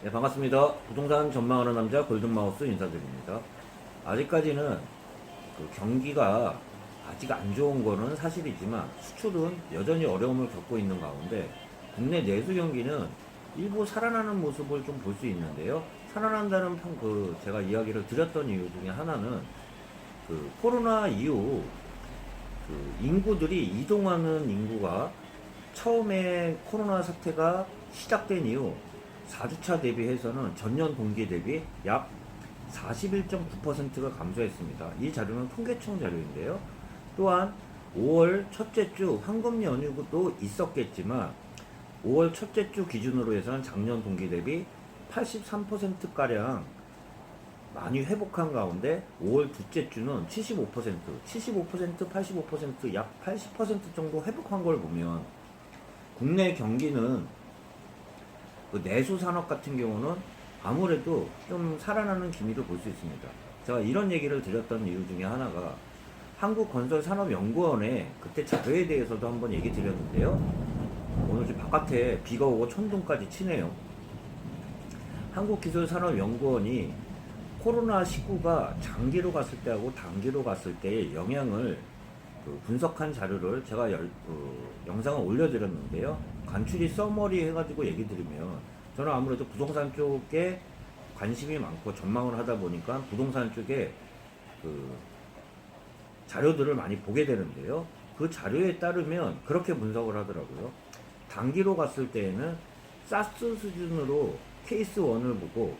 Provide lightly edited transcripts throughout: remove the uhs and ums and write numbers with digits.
네, 반갑습니다. 부동산 전망하는 남자 골든마우스 인사드립니다. 아직까지는 경기가 아직 안 좋은 거는 사실이지만 수출은 여전히 어려움을 겪고 있는 가운데 국내 내수 경기는 일부 살아나는 모습을 좀 볼 수 있는데요. 살아난다는 제가 이야기를 드렸던 이유 중에 하나는 코로나 이후 인구들이 이동하는 인구가 처음에 코로나 사태가 시작된 이후 4주차 대비해서는 전년 동기 대비 약 41.9%가 감소했습니다. 이 자료는 통계청 자료인데요. 또한 5월 첫째 주 황금 연휴도 있었겠지만 5월 첫째 주 기준으로 해서는 작년 동기 대비 83%가량 많이 회복한 가운데 5월 둘째 주는 75%, 85%, 약 80% 정도 회복한 걸 보면 국내 경기는 내수 산업 같은 경우는 아무래도 좀 살아나는 기미를 볼 수 있습니다. 제가 이런 얘기를 드렸던 이유 중에 하나가 한국건설산업연구원의 그때 자료에 대해서도 한번 얘기 드렸는데요. 오늘 지금 바깥에 비가 오고 천둥까지 치네요. 한국기술산업연구원이 코로나19가 장기로 갔을 때하고 단기로 갔을 때의 영향을 분석한 자료를 제가 영상을 올려드렸는데요. 간추리 서머리 해가지고 얘기 드리면 저는 아무래도 부동산 쪽에 관심이 많고 전망을 하다 보니까 부동산 쪽에 자료들을 많이 보게 되는데요. 그 자료에 따르면 그렇게 분석을 하더라고요. 단기로 갔을 때에는 사스 수준으로 케이스 1을 보고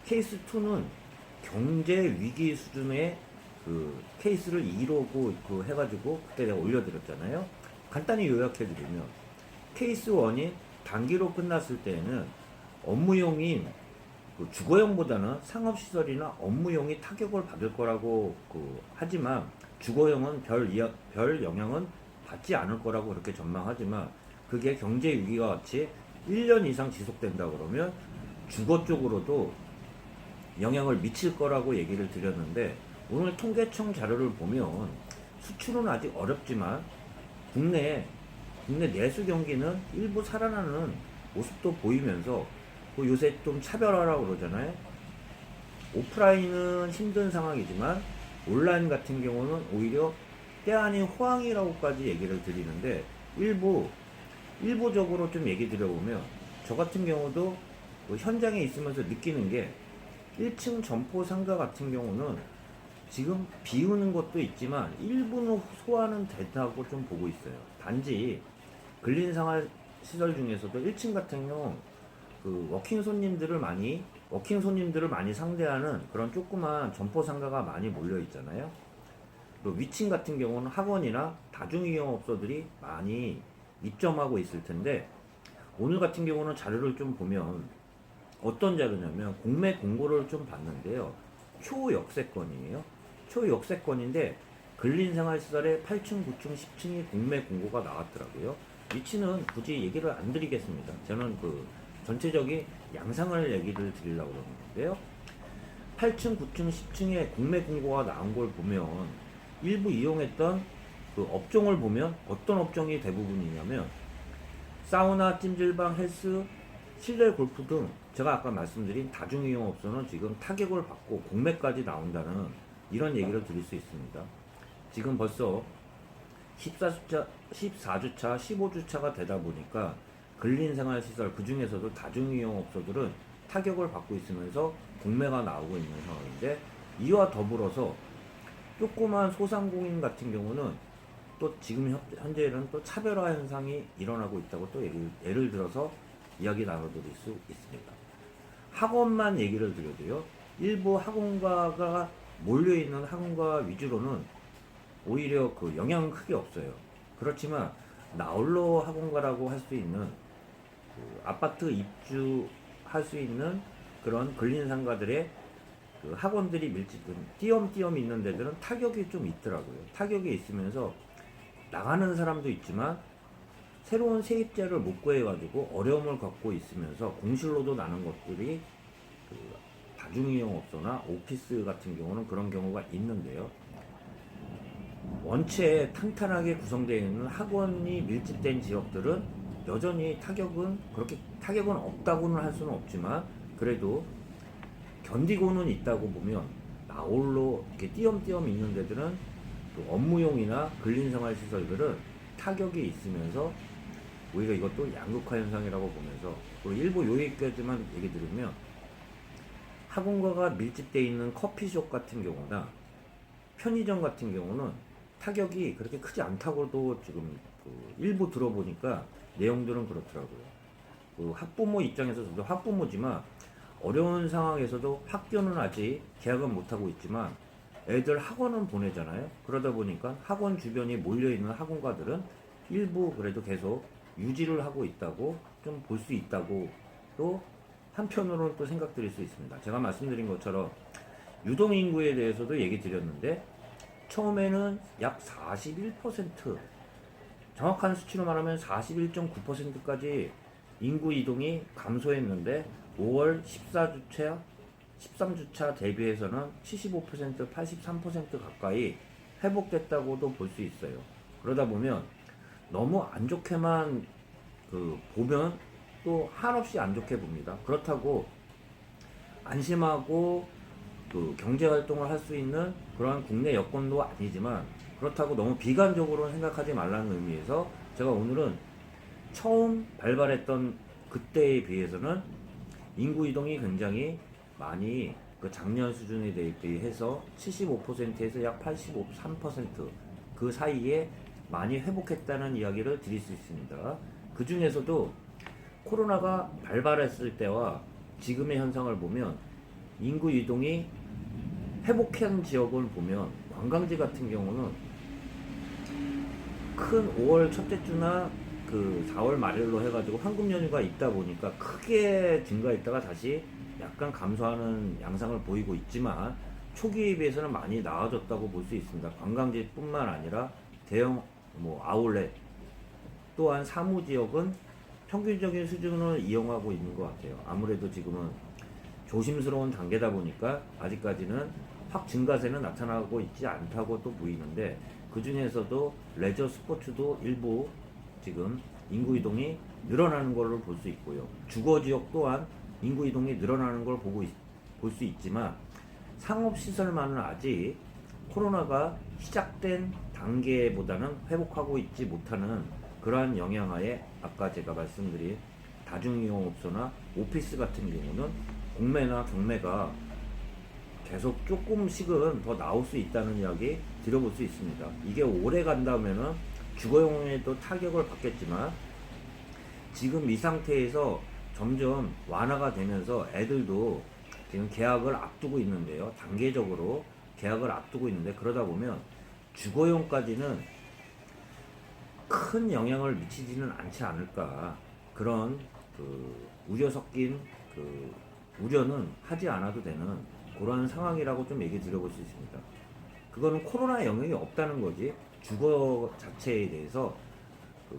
케이스 2는 경제 위기 수준의 케이스를 2로 해가지고 그때 내가 올려드렸잖아요. 간단히 요약해드리면 케이스 1이 단기로 끝났을 때에는 업무용인 주거용보다는 상업시설이나 업무용이 타격을 받을 거라고 하지만 주거용은 별 영향은 받지 않을 거라고 그렇게 전망하지만 그게 경제 위기와 같이 1년 이상 지속된다 그러면 주거 쪽으로도 영향을 미칠 거라고 얘기를 드렸는데 오늘 통계청 자료를 보면 수출은 아직 어렵지만 국내 내수 경기는 일부 살아나는 모습도 보이면서 요새 좀 차별화라고 그러잖아요. 오프라인은 힘든 상황이지만 온라인 같은 경우는 오히려 때 아닌 호황이라고까지 얘기를 드리는데 일부적으로 좀 얘기 드려보면 저 같은 경우도 현장에 있으면서 느끼는 게 1층 점포 상가 같은 경우는 지금 비우는 것도 있지만 일부는 소화는 된다고 좀 보고 있어요. 단지 근린생활 시설 중에서도 1층 같은 경우 워킹 손님들을 많이 상대하는 그런 조그만 점포 상가가 많이 몰려 있잖아요. 또 위층 같은 경우는 학원이나 다중이용업소들이 많이 입점하고 있을 텐데 오늘 같은 경우는 자료를 좀 보면 어떤 자료냐면 공매 공고를 좀 봤는데요. 초역세권이에요. 초역세권인데 근린생활시설의 8층, 9층, 10층이 공매 공고가 나왔더라고요. 위치는 굳이 얘기를 안 드리겠습니다. 저는 전체적인 양상을 얘기를 드리려고 그러는데요. 8층, 9층, 10층에 공매 공고가 나온 걸 보면 일부 이용했던 업종을 보면 어떤 업종이 대부분이냐면 사우나, 찜질방, 헬스, 실내 골프 등 제가 아까 말씀드린 다중이용업소는 지금 타격을 받고 공매까지 나온다는 이런 얘기를 드릴 수 있습니다. 지금 벌써 14주차, 15주차가 되다 보니까 근린생활시설 그 중에서도 다중이용업소들은 타격을 받고 있으면서 공매가 나오고 있는 상황인데 이와 더불어서 조그만 소상공인 같은 경우는 또 지금 현재는 또 차별화 현상이 일어나고 있다고 또 예를 들어서 이야기 나눠드릴 수 있습니다. 학원만 얘기를 드려도요. 일부 학원가가 몰려있는 학원가 위주로는 오히려 영향은 크게 없어요. 그렇지만 나홀로 학원가라고 할 수 있는 아파트 입주할 수 있는 그런 근린상가들의 학원들이 띄엄띄엄 있는 데들은 타격이 좀 있더라고요. 타격이 있으면서 나가는 사람도 있지만 새로운 세입자를 못 구해가지고 어려움을 겪고 있으면서 공실로도 나는 것들이 다중이용업소나 오피스 같은 경우는 그런 경우가 있는데요. 원체 탄탄하게 구성되어 있는 학원이 밀집된 지역들은 여전히 타격은 없다고는 할 수는 없지만 그래도 견디고는 있다고 보면 나홀로 이렇게 띄엄띄엄 있는 데들은 또 업무용이나 근린생활시설들은 타격이 있으면서 우리가 이것도 양극화 현상이라고 보면서, 그리고 일부 여기까지만 얘기 드리면 학원가가 밀집되어 있는 커피숍 같은 경우나 편의점 같은 경우는 타격이 그렇게 크지 않다고도 지금 일부 들어보니까 내용들은 그렇더라고요. 학부모 입장에서 저도 학부모지만 어려운 상황에서도 학교는 아직 개학은 못하고 있지만 애들 학원은 보내잖아요. 그러다 보니까 학원 주변이 몰려있는 학원가들은 일부 그래도 계속 유지를 하고 있다고 좀 볼 수 있다고 또 한편으로는 또 생각드릴 수 있습니다. 제가 말씀드린 것처럼 유동인구에 대해서도 얘기 드렸는데 처음에는 약 41%, 정확한 수치로 말하면 41.9%까지 인구 이동이 감소했는데 5월 13주차 대비해서는 75%, 83% 가까이 회복됐다고도 볼 수 있어요. 그러다 보면 너무 안 좋게만 보면 또 한없이 안 좋게 봅니다. 그렇다고 안심하고 경제 활동을 할 수 있는 그러한 국내 여건도 아니지만, 그렇다고 너무 비관적으로 생각하지 말라는 의미에서 제가 오늘은 처음 발발했던 그때에 비해서는 인구 이동이 굉장히 많이 작년 수준에 대비해서 75%에서 약 83%그 사이에 많이 회복했다는 이야기를 드릴 수 있습니다. 그 중에서도 코로나가 발발했을 때와 지금의 현상을 보면 인구 이동이 회복한 지역을 보면 관광지 같은 경우는 큰 5월 첫째 주나 4월 말일로 해가지고 황금 연휴가 있다 보니까 크게 증가했다가 다시 약간 감소하는 양상을 보이고 있지만 초기에 비해서는 많이 나아졌다고 볼 수 있습니다. 관광지뿐만 아니라 대형 아울렛 또한 사무지역은 평균적인 수준을 이용하고 있는 것 같아요. 아무래도 지금은 조심스러운 단계다 보니까 아직까지는 확 증가세는 나타나고 있지 않다고 또 보이는데, 그 중에서도 레저 스포츠도 일부 지금 인구 이동이 늘어나는 것을 볼 수 있고요. 주거지역 또한 인구 이동이 늘어나는 걸 볼 수 있지만 상업시설만은 아직 코로나가 시작된 단계보다는 회복하고 있지 못하는 그러한 영향하에 아까 제가 말씀드린 다중이용업소나 오피스 같은 경우는 공매나 경매가 계속 조금씩은 더 나올 수 있다는 이야기 드려볼 수 있습니다. 이게 오래 간다면은 주거용에도 타격을 받겠지만 지금 이 상태에서 점점 완화가 되면서 애들도 지금 계약을 앞두고 있는데요. 단계적으로 계약을 앞두고 있는데, 그러다 보면 주거용까지는 큰 영향을 미치지는 않지 않을까, 그런 우려 섞인 우려는 하지 않아도 되는 그러한 상황이라고 좀 얘기 드려볼 수 있습니다. 그거는 코로나 영향이 없다는 거지, 주거 자체에 대해서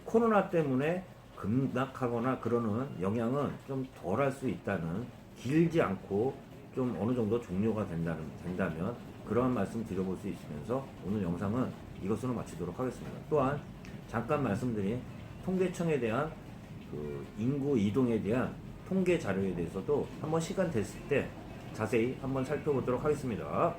코로나 때문에 급락하거나 그러는 영향은 좀 덜 할 수 있다는, 길지 않고 좀 어느 정도 종료가 된다면 그러한 말씀 드려볼 수 있으면서 오늘 영상은 이것으로 마치도록 하겠습니다. 또한 잠깐 말씀드린 통계청에 대한 인구 이동에 대한 통계 자료에 대해서도 한번 시간 됐을 때 자세히 한번 살펴보도록 하겠습니다.